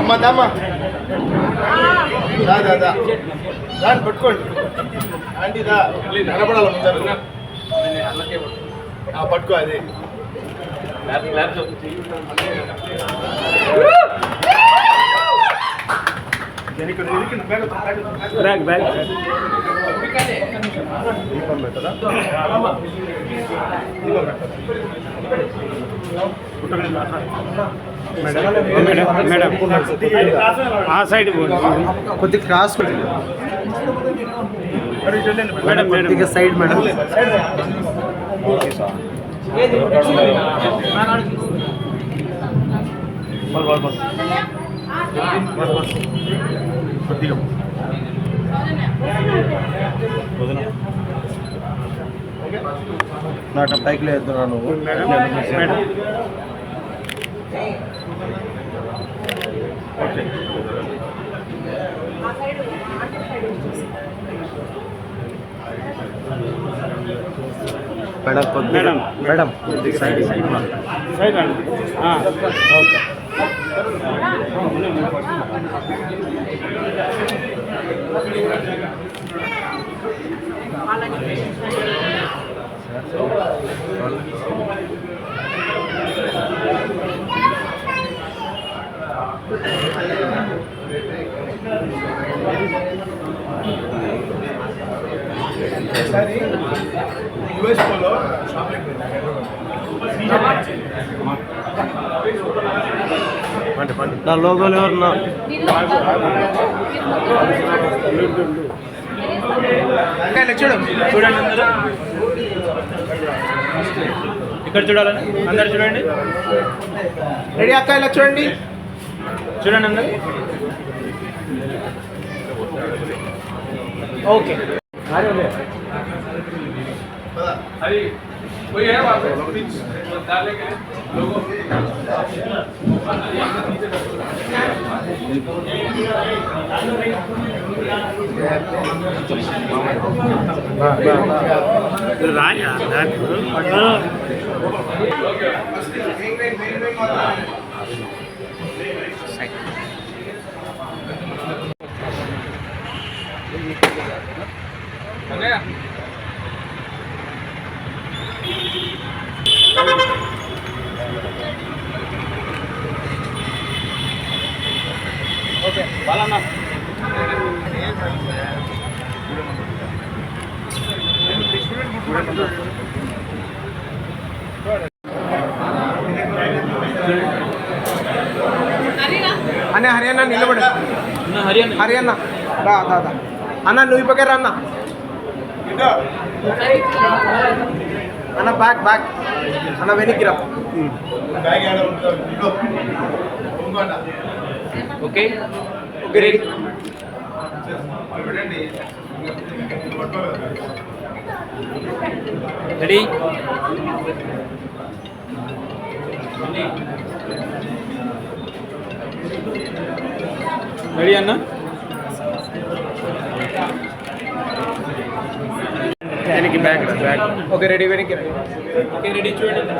అమ్మ దామా దా దాన్ని పట్టుకోండి ఆంటీ దా కనపడాలి ముందర పట్టుకో అది దీపం పెట్టదా మేడం ఆ సైడ్ కొద్దిగా క్రాస్ మేడం కొద్దిగా సైడ్ మేడం కొద్దిగా నాకు పైకి లేదున్నాను okay madam madam side side అండి ఓకే యూఎస్లో నా లోగోలు ఎవరన్నా చూడండి అందరూ ఇక్కడ చూడాలని అందరు చూడండి రెడీ అక్క ఇలా చూడండి చూడండి అందరు ఓకే అది कोई है वहाँ पे डालने के लोगों राजा ఓకే బాలన్న అన్న హరియానా నిలబడు హరియానా దా దా దా అన్న నువ్వు పక్కన అన్న అన్న బ్యాక్ బ్యాక్ అన్న వెనక్కి రా okay okay ready ready ready అన్న వెనక్కి బ్యాక్ బ్యాక్ ఓకే రెడీ వెనక్కి ఓకే రెడీ చూడండి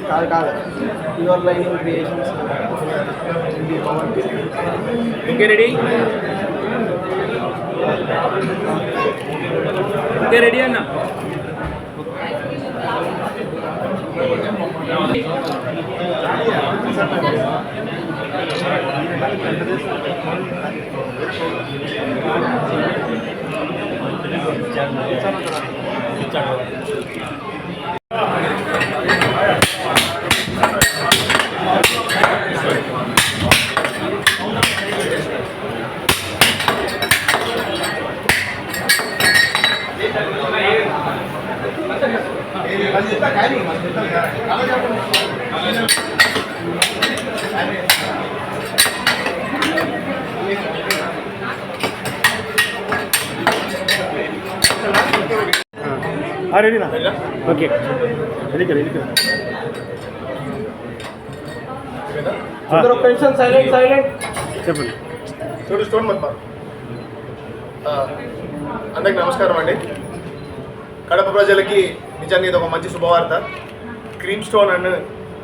కాదు కాదు your lining creations okay ready okay ready అన్న రెడీనా ఓకే ఒక్క నిమిషం సైలెంట్ సైలెంట్ చెప్పండి. చూడు స్టోన్ మత్మారు. అందరికి నమస్కారం అండి. కడప ప్రజలకి నిజంగా ఇది ఒక మంచి శుభవార్త. క్రీమ్ స్టోన్ అని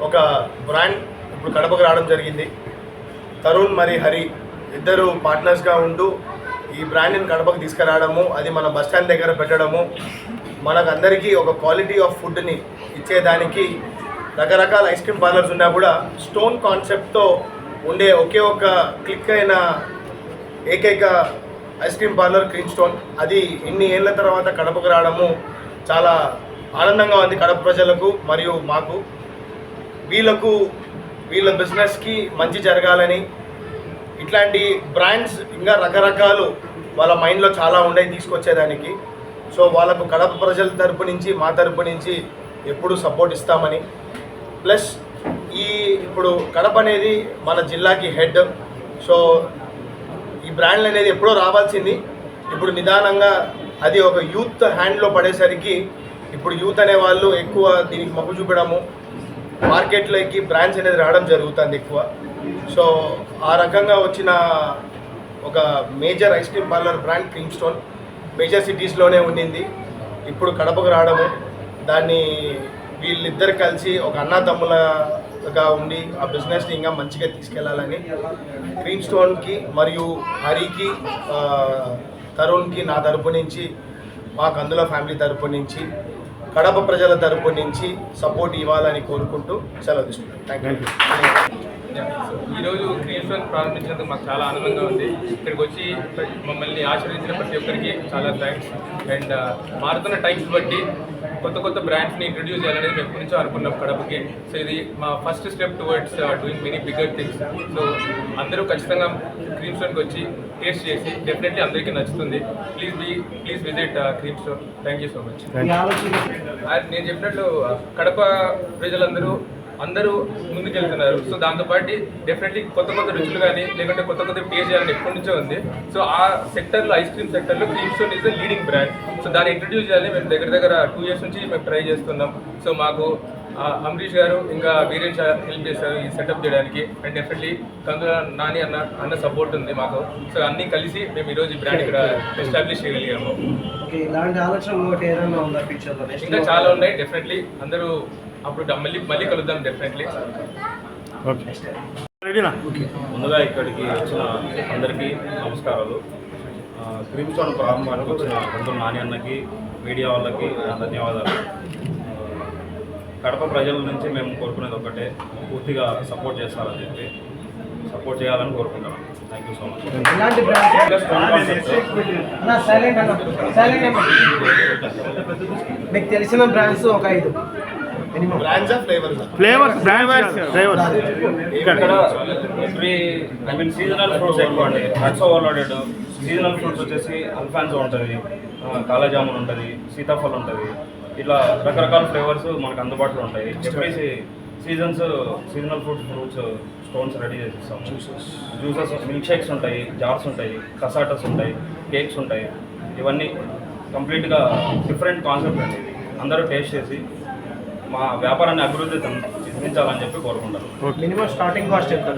ఒక బ్రాండ్ ఇప్పుడు కడపకు రావడం జరిగింది. తరుణ్ మరి హరి ఇద్దరు పార్ట్నర్స్గా ఉంటూ ఈ బ్రాండ్ని కడపకు తీసుకురావడము, అది మన బస్ స్టాండ్ దగ్గర పెట్టడము, మనకందరికీ ఒక క్వాలిటీ ఆఫ్ ఫుడ్ని ఇచ్చేదానికి రకరకాల ఐస్ క్రీమ్ పార్లర్స్ ఉన్నా కూడా స్టోన్ కాన్సెప్ట్తో ఉండే ఒకే ఒక క్లిక్ అయిన ఏకైక ice cream parlour cream stone. అది ఇన్ని ఏళ్ళ తర్వాత కడపకు రావడము చాలా ఆనందంగా ఉంది కడప ప్రజలకు మరియు మాకు. వీళ్ళ బిజినెస్కి మంచి జరగాలని, ఇట్లాంటి బ్రాండ్స్ ఇంకా రకరకాలు వాళ్ళ మైండ్లో చాలా ఉన్నాయి తీసుకొచ్చేదానికి. సో వాళ్ళకు కడప ప్రజల తరపు నుంచి మా తరపు నుంచి ఎప్పుడు సపోర్ట్ ఇస్తామని, ప్లస్ ఇప్పుడు కడప అనేది మన జిల్లాకి హెడ్. సో ఈ బ్రాండ్లు అనేది ఎప్పుడో రావాల్సింది, ఇప్పుడు నిదానంగా అది ఒక యూత్ హ్యాండ్లో పడేసరికి ఇప్పుడు యూత్ అనే వాళ్ళు ఎక్కువ దీనికి మొగ్గు చూపడము, మార్కెట్లోకి బ్రాండ్స్ అనేది రావడం జరుగుతుంది ఎక్కువ. సో ఆ రకంగా వచ్చిన ఒక major ice cream parlour brand Cream Stone major సిటీస్లోనే ఉండింది. ఇప్పుడు కడపకు రావడము, దాన్ని వీళ్ళిద్దరు కలిసి ఒక అన్నదమ్ములగా ఉండి ఆ బిజినెస్ని ఇంకా మంచిగా తీసుకెళ్లాలని క్రీమ్ స్టోన్కి మరియు హరికి, తరుణ్కి నా తరపు నుంచి, మాకు అందులో ఫ్యామిలీ తరపు నుంచి, కడప ప్రజల తరపు నుంచి సపోర్ట్ ఇవ్వాలని కోరుకుంటూ సెలవు తీసుకుంటాను. Thank you. ఈరోజు క్రీమ్ స్టోన్ ప్రారంభించినందుకు మాకు చాలా ఆనందంగా ఉంది. ఇక్కడికి వచ్చి మమ్మల్ని ఆశీర్వదించిన ప్రతి ఒక్కరికి చాలా థ్యాంక్స్. అండ్ మారుతున్న టైమ్స్ బట్టి కొత్త బ్రాండ్స్ని ఇంట్రడ్యూస్ చేయాలనేది మేము ఎప్పటి నుంచో అనుకున్నాం కడపకి. సో ఇది మా first step towards doing many bigger things. So అందరూ ఖచ్చితంగా క్రీమ్ స్టోన్కి వచ్చి టేస్ట్ చేసి డెఫినెట్లీ అందరికీ నచ్చుతుంది. Please visit cream stone. Thank you so much. నేను చెప్పినట్లు కడప ప్రజలందరూ ముందుకెళ్తున్నారు. సో దాంతోపాటు డెఫినెట్లీ కొత్త రుచులు కానీ లేకుంటే కొత్త టేస్ట్ చేయాలని ఎప్పటి నుంచో ఉంది. సో ఆ సెక్టర్లో, ఐస్ క్రీమ్ సెక్టర్లో cream stone is the leading brand. So దాన్ని ఇంట్రడ్యూస్ చేయాలని మేము దగ్గర 2 years నుంచి మేము ట్రై చేస్తున్నాం. సో మాకు అమరీష్ గారు ఇంకా వీరేష్ హెల్ప్ చేశారు ఈ సెటప్ చేయడానికి. అండ్ డెఫినెట్లీ కందుల నాని అన్న సపోర్ట్ ఉంది మాకు. సో అన్నీ కలిసి మేము ఈరోజు ఈ బ్రాండ్ ఇక్కడ ఎస్టాబ్లిష్ చేయగలిగాము. ఇంకా చాలా ఉన్నాయి. డెఫినెట్లీ అందరూ అప్పుడు మళ్ళీ కలుద్దాం డెఫినెట్లీ. ముందుగా ఇక్కడికి వచ్చిన అందరికీ నమస్కారాలు. క్రీమ్ స్టోన్ ప్రారంభానికి వచ్చిన కందుల నాని అన్నకి, మీడియా వాళ్ళకి ధన్యవాదాలు. కడప ప్రజల నుంచి మేము కోరుకునేది ఒకటే, పూర్తిగా సపోర్ట్ చేస్తారని చెప్పి సపోర్ట్ చేయాలని కోరుకుంటున్నాం. Thank you so much. మీకు తెలిసిన బ్రాండ్స్ ఒక 5 ఇక్కడ సీజనల్ ఫ్రూట్స్ ఎక్కువ అండి. Nuts overloaded. సీజనల్ ఫ్రూట్స్ వచ్చేసి అల్ఫాన్సో ఉంటుంది, కాలాజామున్ ఉంటుంది, సీతాఫలం ఉంటుంది. ఇట్లా రకరకాల ఫ్లేవర్స్ మనకు అందుబాటులో ఉంటాయి. చెప్పేసి సీజనల్ ఫ్రూట్స్ స్టోన్స్ రెడీ చేసి ఇస్తాము. జ్యూసెస్, మిల్క్ షేక్స్ ఉంటాయి, జార్స్ ఉంటాయి, కసాటస్ ఉంటాయి, కేక్స్ ఉంటాయి. ఇవన్నీ కంప్లీట్గా డిఫరెంట్ కాన్సెప్ట్ అండి. ఇది అందరూ టేస్ట్ చేసి మా వ్యాపారాన్ని అభివృద్ధి చెందించాలని చెప్పి కోరుకుంటారు. మినిమం స్టార్టింగ్ కాస్ట్ ఎంత?